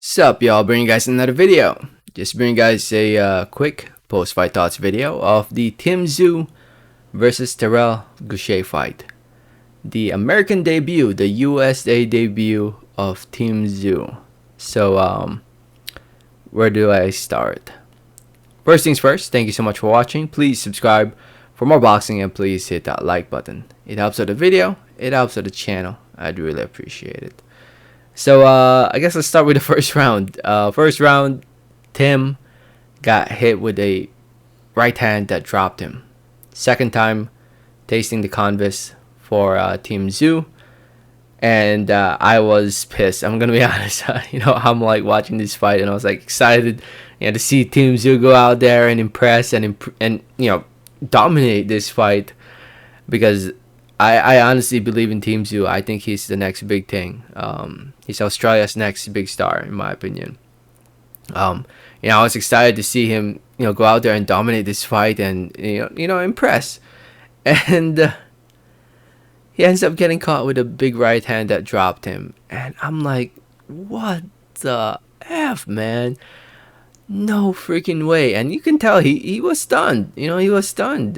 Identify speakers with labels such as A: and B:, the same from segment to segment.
A: Sup, y'all? Bring you guys another video. Just bring you guys a quick post-fight thoughts video of the Tszyu versus Terrell Gausha fight. The American debut, the USA debut of Tszyu. So, where do I start? First things first, thank you so much for watching. Please subscribe for more boxing and please hit that like button. It helps with the video, it helps with the channel. I'd really appreciate it. So I guess let's start with the first round. First round, Tim got hit with a right hand that dropped him. Second time, tasting the canvas for Tszyu, and I was pissed. I'm gonna be honest. I'm like watching this fight, and I was like excited, to see Tszyu go out there and impress and dominate this fight, because I honestly believe in Tszyu. I think he's the next big thing. He's Australia's next big star, in my opinion. I was excited to see him, go out there and dominate this fight and impress. And he ends up getting caught with a big right hand that dropped him. And I'm like, what the F, man? No freaking way. And you can tell he was stunned. He was stunned.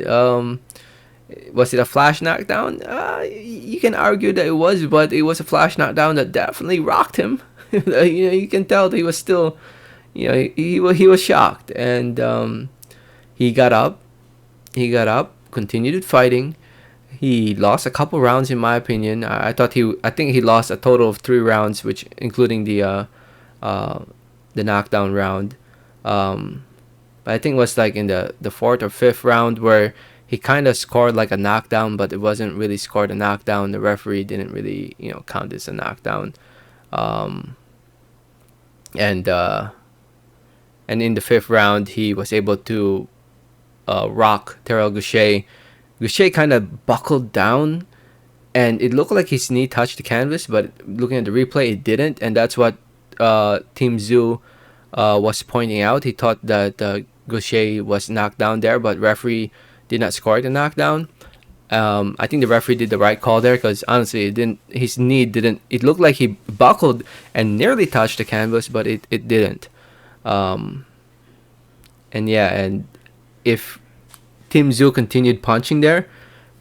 A: Was it a flash knockdown? You can argue that it was, but it was a flash knockdown that definitely rocked him. You can tell that he was still, he was shocked, and he got up. Continued fighting. He lost a couple rounds, in my opinion. I think he lost a total of 3 rounds, which including the knockdown round. But I think it was like in the 4th or 5th round where he kind of scored like a knockdown, but it wasn't really scored a knockdown. The referee didn't really, count this a knockdown. And in the 5th round, he was able to rock Terrell Gausha. Gausha kind of buckled down, and it looked like his knee touched the canvas, but looking at the replay, it didn't. And that's what Tszyu was pointing out. He thought that Gausha was knocked down there, but referee did not score the knockdown. I think the referee did the right call there, because honestly, his knee didn't. It looked like he buckled and nearly touched the canvas, but it didn't. And if Tszyu continued punching there,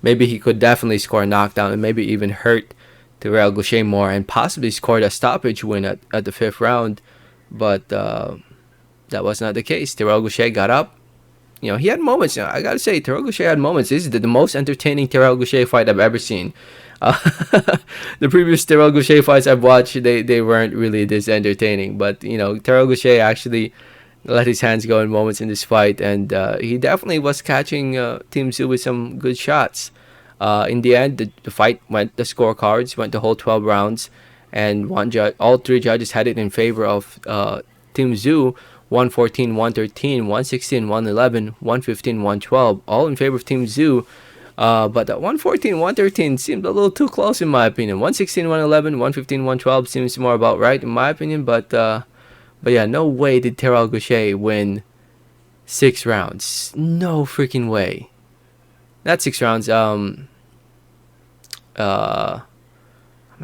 A: maybe he could definitely score a knockdown and maybe even hurt Terrell Gausha more and possibly scored a stoppage win at the 5th round. But that was not the case. Terrell Gausha got up. He had moments. I gotta say, Terrell Gausha had moments. This is the most entertaining Terrell Gausha fight I've ever seen. The previous Terrell Gausha fights I've watched, they weren't really this entertaining. But Terrell Gausha actually let his hands go in moments in this fight, and he definitely was catching Tszyu with some good shots. In the end, the fight went. The scorecards went the whole 12 rounds, and all 3 judges had it in favor of Tszyu. 114, 113, 116, 111, 115, 112, all in favor of Tszyu. But that 114, 113 seemed a little too close, in my opinion. 116, 111, 115, 112 seems more about right, in my opinion. But yeah, no way did Terrell Gausha win 6 rounds. No freaking way. Not 6 rounds. Am I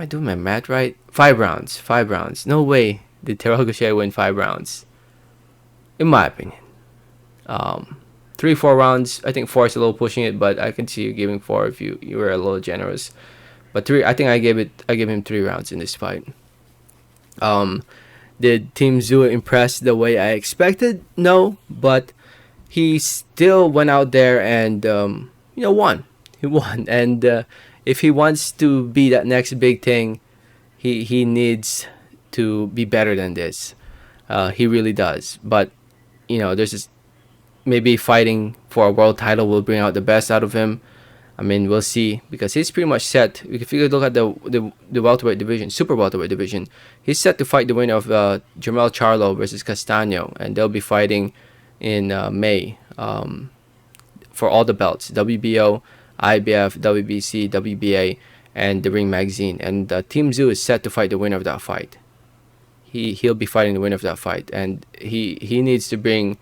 A: doing my math right? 5 rounds. 5 rounds. No way did Terrell Gausha win 5 rounds, in my opinion. 3-4 rounds. I think 4 is a little pushing it, but I can see you giving 4 if you were a little generous. But 3, I think I gave him 3 rounds in this fight. Did Tszyu impress the way I expected? No, but he still went out there and won. He won, and if he wants to be that next big thing, he needs to be better than this. He really does. But there's this, maybe fighting for a world title will bring out the best out of him. I mean, we'll see, because he's pretty much set. If you look at the welterweight division, super welterweight division, he's set to fight the winner of Jermell Charlo versus Castaño, and they'll be fighting in May for all the belts: WBO, IBF, WBC, WBA, and the Ring Magazine. And Tszyu is set to fight the winner of that fight. He'll be fighting the winner of that fight, and he needs to bring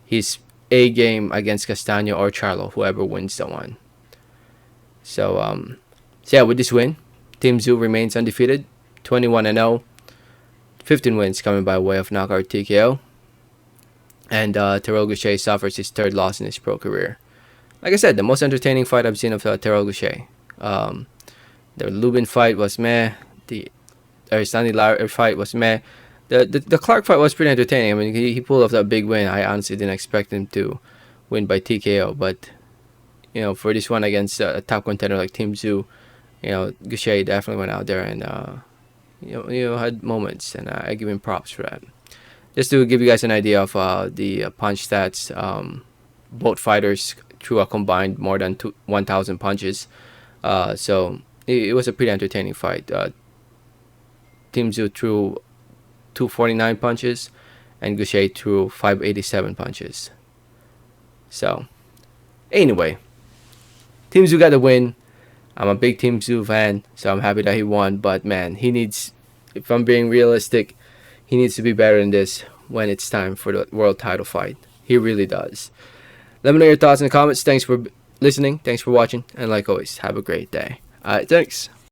A: his A game against Castaño or Charlo, whoever wins the one. So yeah, with this win, Tszyu remains undefeated, 21-0, 15 wins coming by way of knockout TKO. And Terrell Gausha suffers his 3rd loss in his pro career. Like I said, the most entertaining fight I've seen of Terrell Gausha. The Lubin fight was meh. The Aristani Lara fight was meh. The Clark fight was pretty entertaining. I mean, he pulled off that big win. I honestly didn't expect him to win by TKO, but you know, for this one against a top contender like Tszyu, you know, Gausha definitely went out there and you know had moments, and I give him props for that. Just to give you guys an idea of the punch stats, both fighters threw a combined more than 1,000 punches. So it was a pretty entertaining fight. Tszyu threw 249 punches, and Gausha threw 587 punches. So, anyway, Tszyu got the win. I'm a big Tszyu fan, so I'm happy that he won. But man, he needs, if I'm being realistic, he needs to be better than this when it's time for the world title fight. He really does. Let me know your thoughts in the comments. Thanks for listening. Thanks for watching. And like always, have a great day. Alright, thanks.